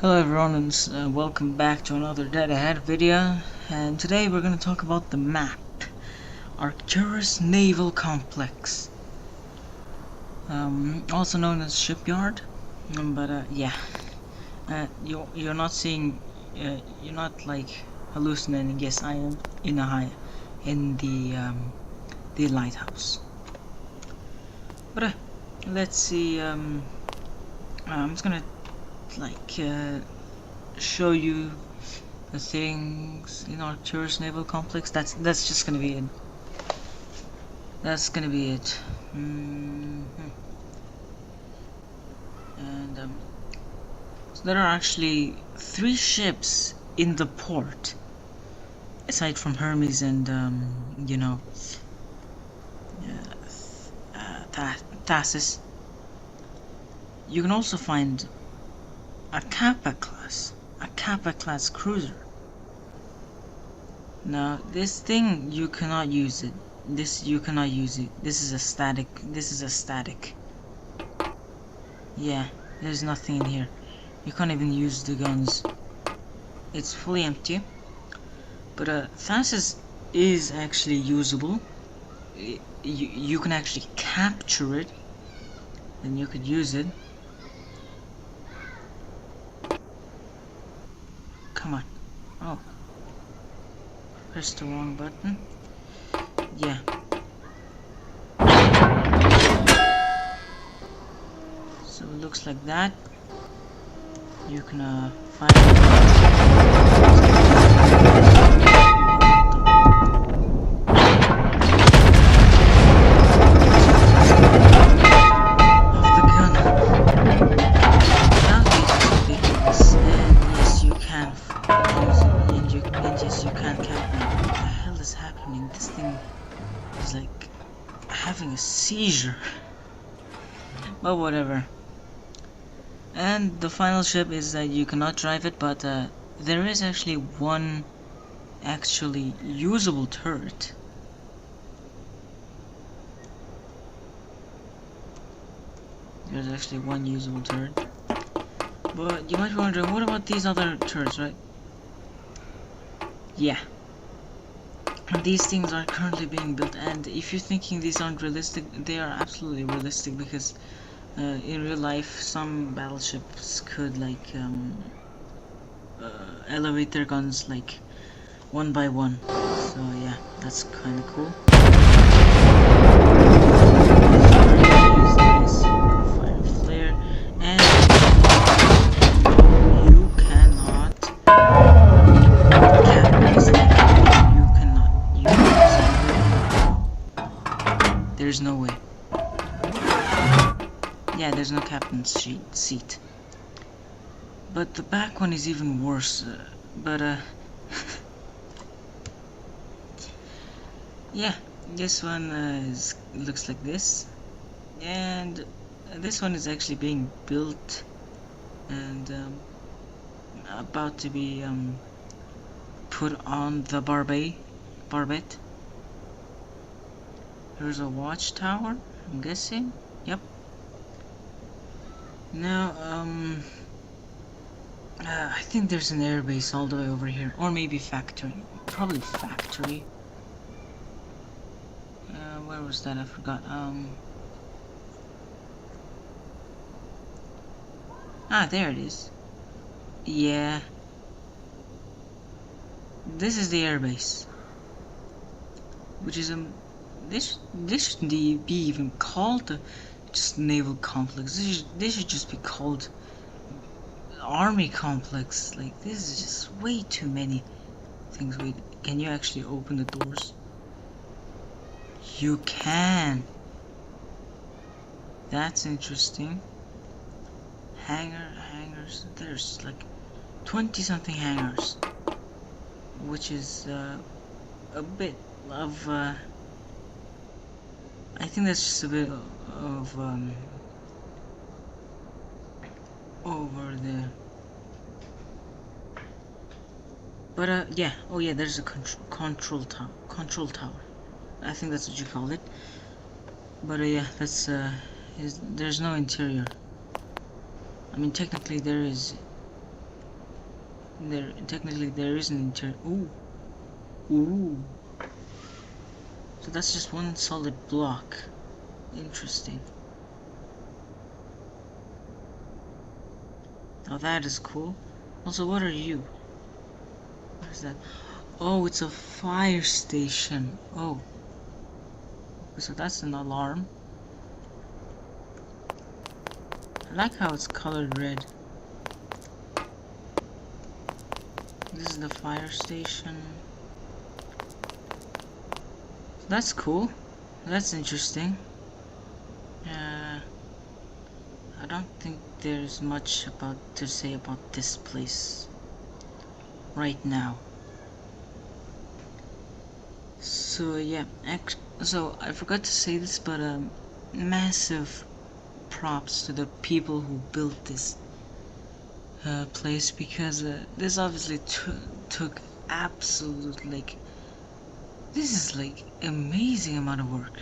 Hello everyone, and welcome back to another Dead Ahead video. And today we're going to talk about the map, Arcturus Naval Complex, also known as Shipyard. You're not seeing, you're not like hallucinating. Yes, I am in the lighthouse. But let's see. I'm just gonna show you the things in Arcturus Naval Complex. That's just gonna be it. That's gonna be it. And so there are actually 3 ships in the port, aside from Hermes and Thasus. You can also find a Kappa class cruiser. Now this thing, you cannot use it. You cannot use it. This is a static. Yeah, there's nothing in here. You can't even use the guns. It's fully empty. But Thasus is actually usable. You can actually capture it, and you could use it. Come on. Oh, press the wrong button. Yeah. So it looks like that. You can find this thing is like having a seizure. But whatever. And the final ship is that you cannot drive it, but there is actually one actually usable turret. There's actually one usable turret. But you might be wondering, what about these other turrets, right? Yeah. These things are currently being built, and if you're thinking these aren't realistic, they are absolutely realistic, because in real life some battleships could elevate their guns like one by one. So yeah, that's kind of cool. Fire flare, and you cannot cap this thing. There's no way. Yeah, there's no captain's seat. But the back one is even worse. Yeah, this one looks like this, and this one is actually being built and about to be put on the barbette. There's a watchtower, I'm guessing. Yep. Now, I think there's an airbase all the way over here, or maybe factory. Probably factory. Where was that? I forgot. There it is. Yeah. This is the airbase, which is this shouldn't be even called just naval complex. This should just be called army complex. Like, this is just way too many things. Wait, can you actually open the doors? You can. That's interesting. Hangars. There's like 20 something hangars, which is a bit of I think that's just a bit of over there. But yeah. Oh yeah, there's a control tower. I think that's what you call it. But yeah, that's there's no interior. I mean, technically there is There technically there is an ooh. So that's just one solid block. Interesting. Now that is cool. Also, what are you? What is that? Oh, it's a fire station. Oh. So that's an alarm. I like how it's colored red. This is the fire station. That's cool. That's interesting. I don't think there's much to say about this place right now. So yeah, so I forgot to say this, but massive props to the people who built this place, because this obviously took absolute, like, this is like amazing amount of work.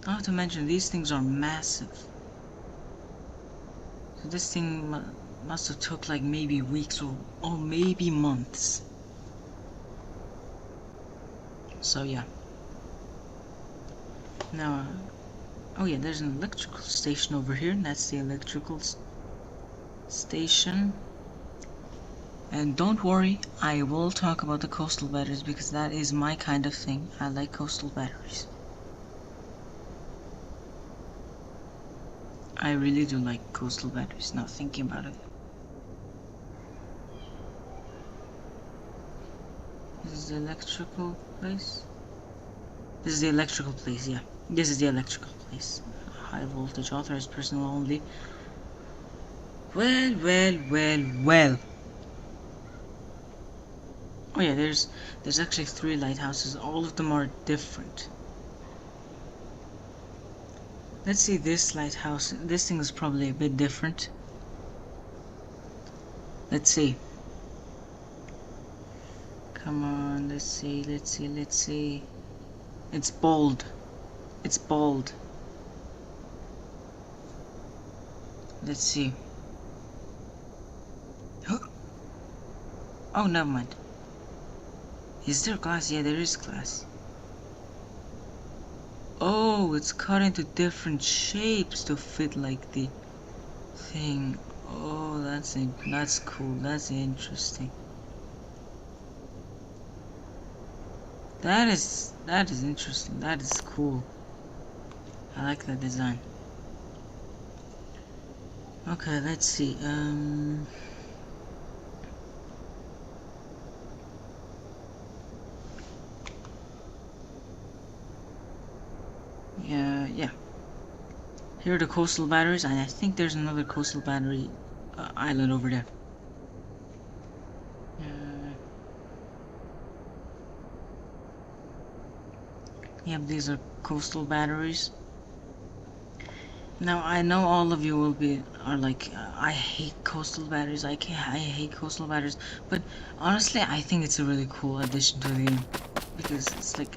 Not to mention these things are massive. So this thing must have took like maybe weeks or maybe months. So yeah. Now, oh yeah, there's an electrical station over here, and that's the electrical station. And don't worry, I will talk about the coastal batteries, because that is my kind of thing. I like coastal batteries. I really do like coastal batteries, now thinking about it. This is the electrical place? This is the electrical place, yeah. This is the electrical place. High voltage, authorized personnel only. Well. Oh yeah, there's actually 3 lighthouses. All of them are different. Let's see this lighthouse. This thing is probably a bit different. Let's see. Come on, let's see. It's bold. Let's see. Oh, never mind. Is there glass? Yeah, there is glass. Oh, it's cut into different shapes to fit like the thing. Oh, that's cool. That's interesting. That is interesting. That is cool. I like that design. Okay, let's see. Yeah. Here are the coastal batteries, and I think there's another coastal battery island over there. Yeah, these are coastal batteries. Now I know all of you are like, I hate coastal batteries. I hate coastal batteries, but honestly, I think it's a really cool addition to the game, because it's like,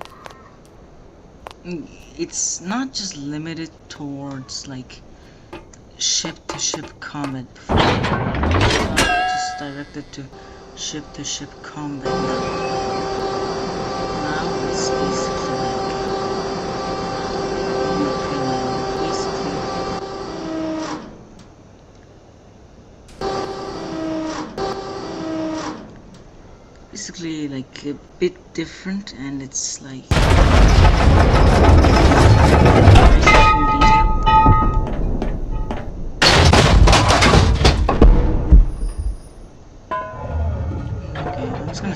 it's not just limited towards like ship-to-ship combat. It's not just directed to ship-to-ship combat now. Now it's basically like you can basically like a bit different, and it's like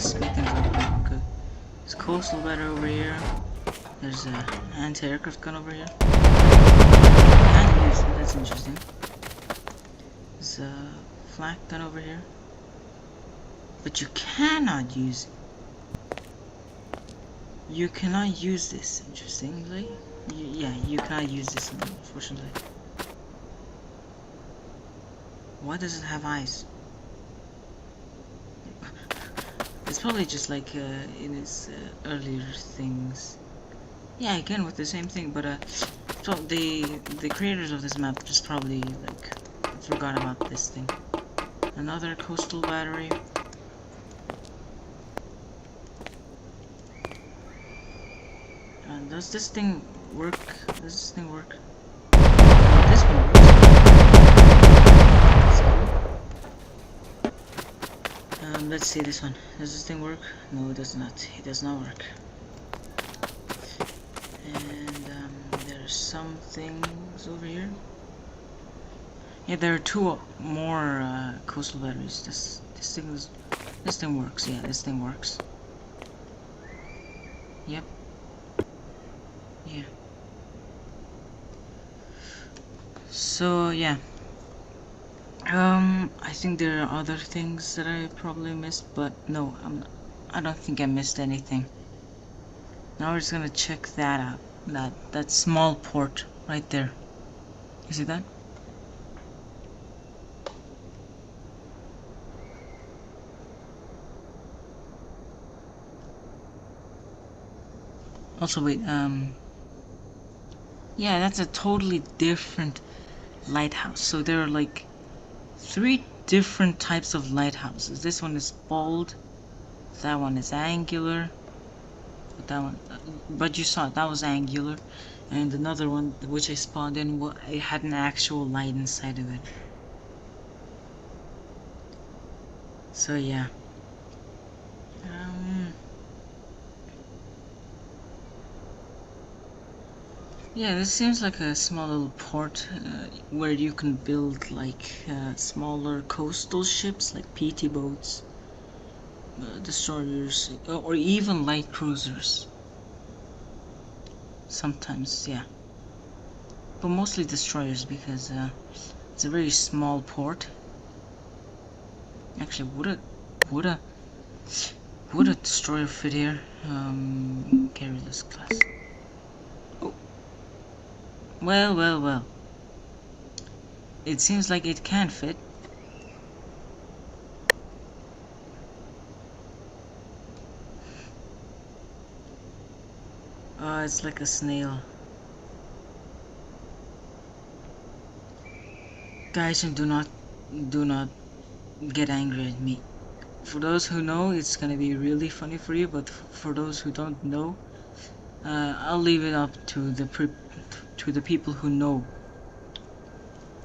speed things up. Okay. There's coastal battery over here. There's a anti-aircraft gun over here. And that's interesting. There's a flak gun over here. But you cannot use it. You cannot use this, interestingly. Yeah, you cannot use this, unfortunately. Why does it have eyes? It's probably just like in its earlier things. Yeah, again with the same thing, but so the creators of this map just probably like forgot about this thing, Another coastal battery. And does this thing work? Does this thing work? This one works. Let's see this one. Does this thing work? No, it does not. It does not work. And there's some things over here. Yeah, there are two more coastal batteries. This thing works. Yeah, this thing works. Yep. Yeah. So yeah. I think there are other things that I probably missed, but no, I don't think I missed anything. Now we're just gonna check that out. That small port right there. You see that? Also, wait, yeah, that's a totally different lighthouse. So there are like 3 different types of lighthouses. This one is bold, that one is angular, but you saw it, that was angular, and another one which I spawned in, it had an actual light inside of it. So yeah. Yeah, this seems like a small little port where you can build like smaller coastal ships like PT boats, destroyers, or even light cruisers. Sometimes, yeah. But mostly destroyers because it's a very small port. Actually, would a destroyer fit here? Carrierless class. Oh. Well. It seems like it can fit. Oh, it's like a snail. Guys, do not get angry at me. For those who know, it's gonna be really funny for you, but for those who don't know, I'll leave it up to the people who know.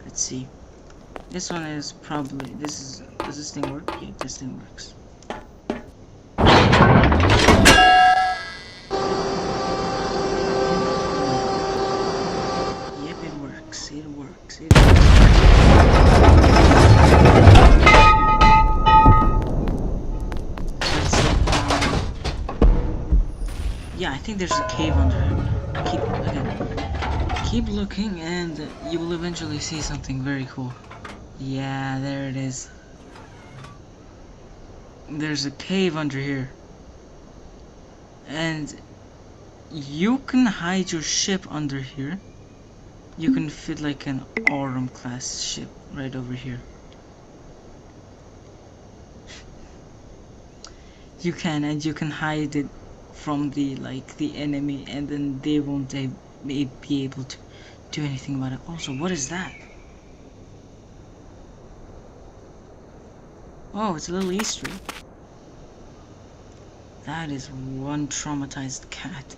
Let's see. This one is probably does this thing work? Yeah, this thing works. Yep, it works. It works. Yeah, I think there's a cave under here. Keep looking, and you will eventually see something very cool. Yeah, there it is. There's a cave under here, and you can hide your ship under here. You can fit like an Aurum class ship right over here. You can, and you can hide it from the enemy, and then they won't be able to do anything about it. Also, what is that? Oh, it's a little Easter egg. That is one traumatized cat.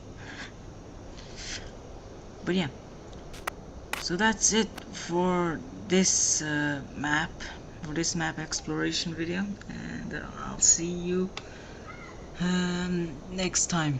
But yeah, so that's it for this map exploration video, and I'll see you next time.